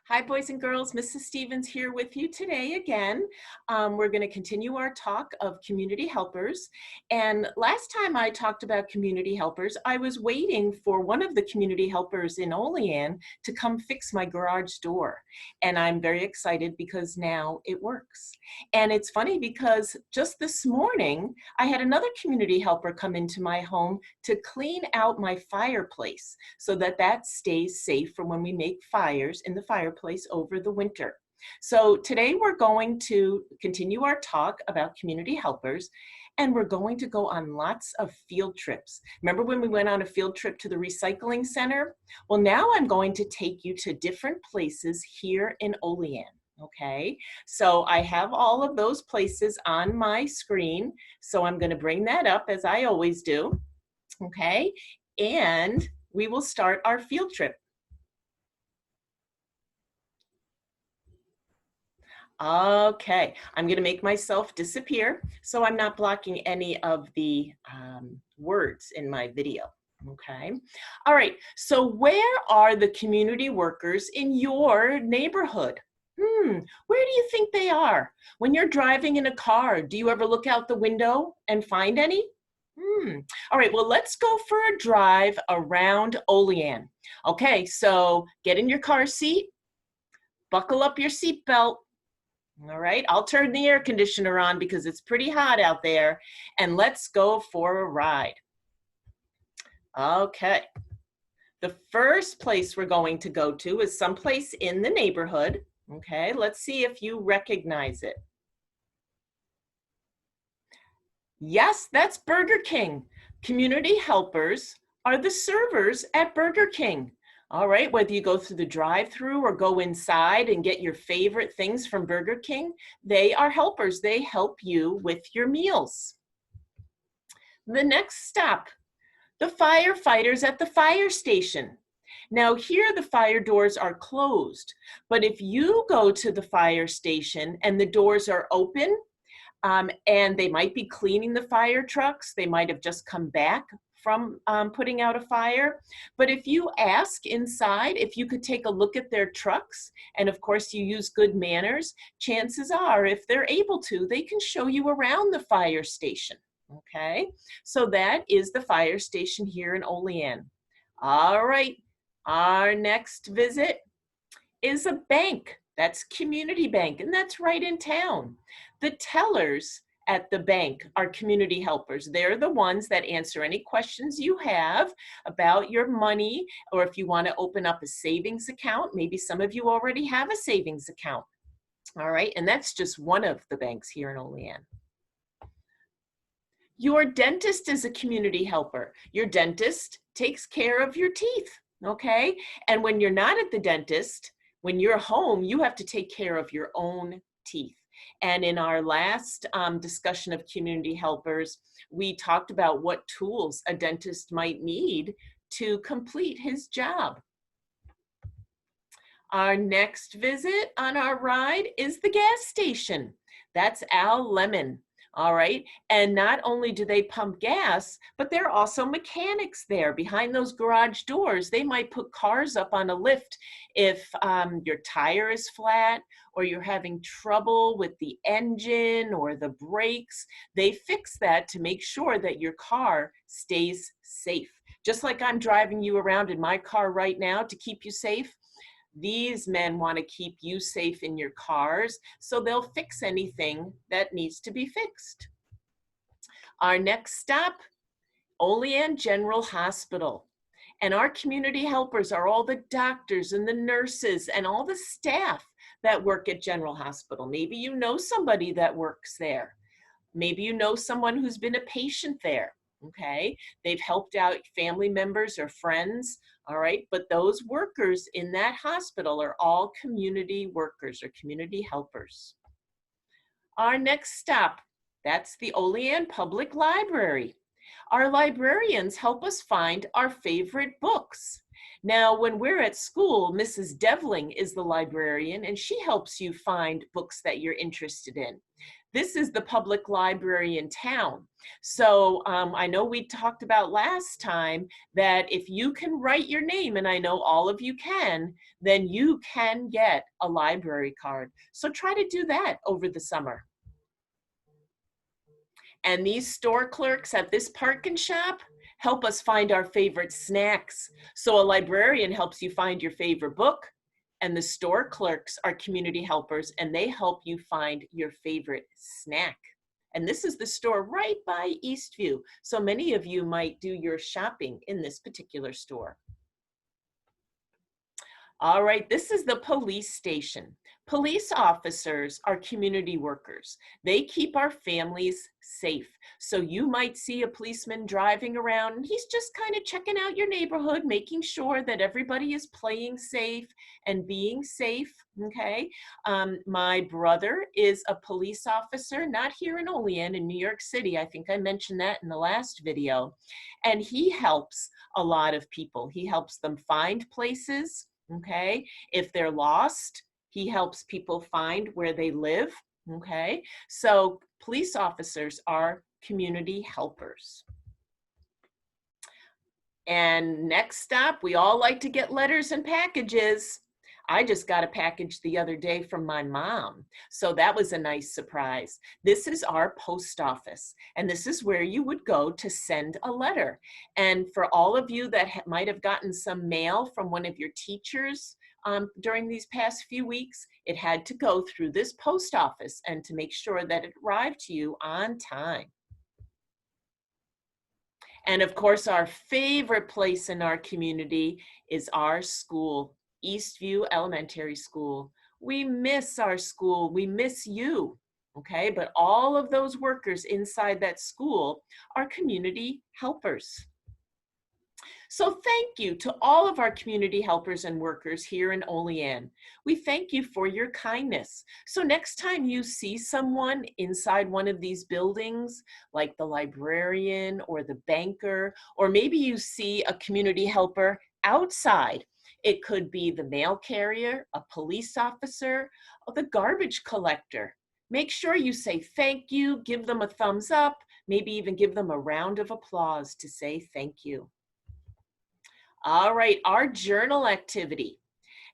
Hi, boys and girls. Mrs. Stevens here with you today again. We're going to continue our talk of community helpers. And last time I talked about community helpers, I was waiting for one of the community helpers in Olean to come fix my garage door. And I'm very excited because now it works. And it's funny because just this morning, I had another community helper come into my home to clean out my fireplace so that that stays safe for when we make fires in the fireplace over the winter. So today we're going to continue our talk about community helpers, and we're going to go on lots of field trips. Remember when we went on a field trip to the recycling center? Well, now I'm going to take you to different places here in Olean. Okay, so I have all of those places on my screen, so I'm going to bring that up as I always do. Okay, and we will start our field trip. Okay, I'm going to make myself disappear so I'm not blocking any of the words in my video. Okay, all right, so where are the community workers in your neighborhood? Where do you think they are? When you're driving in a car, do you ever look out the window and find any? All right, well, let's go for a drive around Olean. Okay, so get in your car seat, buckle up your seatbelt. All right, I'll turn the air conditioner on because it's pretty hot out there, and let's go for a ride. Okay, the first place we're going to go to is someplace in the neighborhood. Okay, let's see if you recognize it. Yes, that's Burger King. Community helpers are the servers at Burger King. All right, whether you go through the drive-through or go inside and get your favorite things from Burger King, they are helpers. They help you with your meals. The next stop, the firefighters at the fire station. Now here the fire doors are closed, but if you go to the fire station and the doors are open, and they might be cleaning the fire trucks, they might have just come back from putting out a fire. But if you ask inside if you could take a look at their trucks, and of course you use good manners, chances are if they're able to, they can show you around the fire station. Okay, so that is the fire station here in Olean. All right, our next visit is a bank. That's Community Bank, and that's right in town. The tellers at the bank are community helpers. They're the ones that answer any questions you have about your money, or if you want to open up a savings account. Maybe some of you already have a savings account. All right, and that's just one of the banks here in Olean. Your dentist is a community helper. Your dentist takes care of your teeth, okay? And when you're not at the dentist, when you're home, you have to take care of your own teeth. And in our last discussion of community helpers, we talked about what tools a dentist might need to complete his job. Our next visit on our ride is the gas station. That's Al Lemon. All right, and not only do they pump gas, but there are also mechanics there behind those garage doors. They might put cars up on a lift if your tire is flat or you're having trouble with the engine or the brakes. They fix that to make sure that your car stays safe. Just like I'm driving you around in my car right now to keep you safe, these men want to keep you safe in your cars, so they'll fix anything that needs to be fixed. Our next stop, Olean General Hospital. And our community helpers are all the doctors and the nurses and all the staff that work at General Hospital. Maybe you know somebody that works there. Maybe you know someone who's been a patient there. Okay, they've helped out family members or friends, all right, but those workers in that hospital are all community workers or community helpers. Our next stop, that's the Olean Public Library. Our librarians help us find our favorite books. Now, when we're at school, Mrs. Devling is the librarian, and she helps you find books that you're interested in. This is the public library in town. So I know we talked about last time that if you can write your name, and I know all of you can, then you can get a library card. So try to do that over the summer. And these store clerks at this park and shop help us find our favorite snacks. So a librarian helps you find your favorite book, and the store clerks are community helpers, and they help you find your favorite snack. And this is the store right by Eastview. So many of you might do your shopping in this particular store. All right, this is the police station. Police officers are community workers. They keep our families safe. So you might see a policeman driving around and he's just kind of checking out your neighborhood, making sure that everybody is playing safe and being safe, okay? My brother is a police officer, not here in Olean, in New York City. I think I mentioned that in the last video. And he helps a lot of people. He helps them find places. Okay, if they're lost, he helps people find where they live. Okay, so police officers are community helpers. And next stop, we all like to get letters and packages. I just got a package the other day from my mom. So that was a nice surprise. This is our post office, and this is where you would go to send a letter. And for all of you that might have gotten some mail from one of your teachers during these past few weeks, it had to go through this post office and to make sure that it arrived to you on time. And of course, our favorite place in our community is our school. Eastview Elementary School. We miss our school, we miss you, okay? But all of those workers inside that school are community helpers. So thank you to all of our community helpers and workers here in Olean. We thank you for your kindness. So next time you see someone inside one of these buildings, like the librarian or the banker, or maybe you see a community helper outside. It could be the mail carrier, a police officer, or the garbage collector. Make sure you say thank you, give them a thumbs up, maybe even give them a round of applause to say thank you. All right, our journal activity.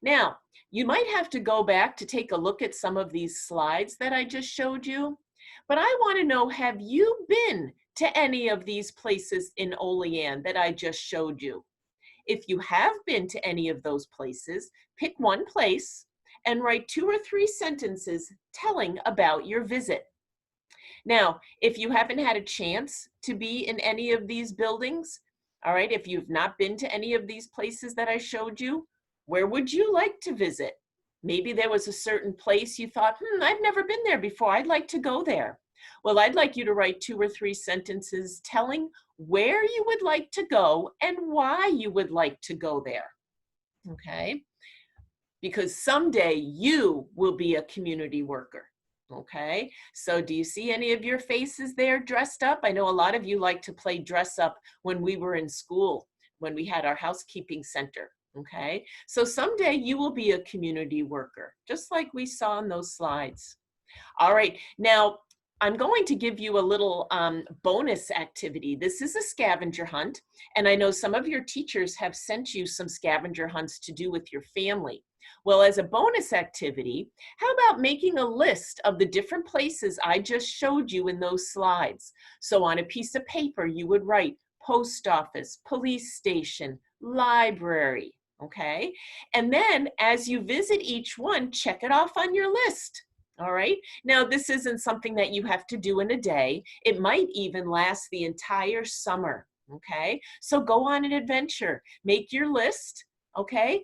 Now, you might have to go back to take a look at some of these slides that I just showed you, but I want to know, have you been to any of these places in Olean that I just showed you? If you have been to any of those places, pick one place and write 2 or 3 sentences telling about your visit. Now, if you haven't had a chance to be in any of these buildings, all right, if you've not been to any of these places that I showed you, where would you like to visit? Maybe there was a certain place you thought, I've never been there before, I'd like to go there. Well, I'd like you to write 2 or 3 sentences telling where you would like to go and why you would like to go there, okay? Because someday you will be a community worker, okay? So do you see any of your faces there dressed up? I know a lot of you like to play dress up when we were in school, when we had our housekeeping center, okay? So someday you will be a community worker, just like we saw in those slides. All right, now I'm going to give you a little bonus activity. This is a scavenger hunt, and I know some of your teachers have sent you some scavenger hunts to do with your family. Well, as a bonus activity, how about making a list of the different places I just showed you in those slides? So on a piece of paper, you would write post office, police station, library, okay? And then as you visit each one, check it off on your list. All right, now this isn't something that you have to do in a day. It might even last the entire summer, okay? So go on an adventure, make your list, okay?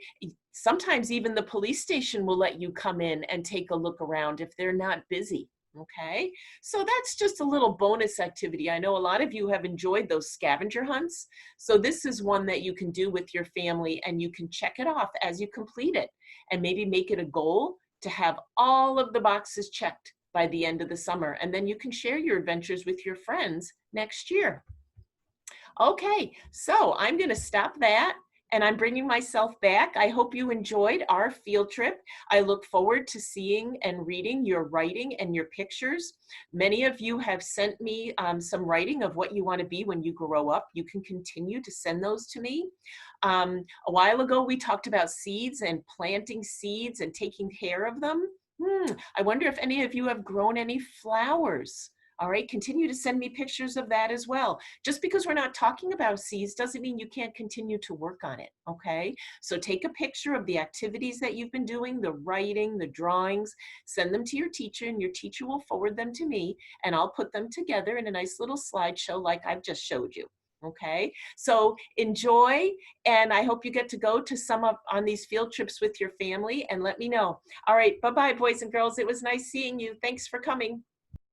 Sometimes even the police station will let you come in and take a look around if they're not busy, okay? So that's just a little bonus activity. I know a lot of you have enjoyed those scavenger hunts. So this is one that you can do with your family, and you can check it off as you complete it, and maybe make it a goal to have all of the boxes checked by the end of the summer, and then you can share your adventures with your friends next year. Okay, so I'm going to stop that, And I'm bringing myself back. I hope you enjoyed our field trip. I look forward to seeing and reading your writing and your pictures. Many of you have sent me some writing of what you want to be when you grow up. You can continue to send those to me. A while ago, we talked about seeds and planting seeds and taking care of them. I wonder if any of you have grown any flowers. All right, continue to send me pictures of that as well. Just because we're not talking about seeds doesn't mean you can't continue to work on it, okay? So take a picture of the activities that you've been doing, the writing, the drawings, send them to your teacher, and your teacher will forward them to me, and I'll put them together in a nice little slideshow like I've just showed you. Okay, so enjoy, and I hope you get to go to some of on these field trips with your family, and let me know. All right, bye-bye, boys and girls. It was nice seeing you. Thanks for coming.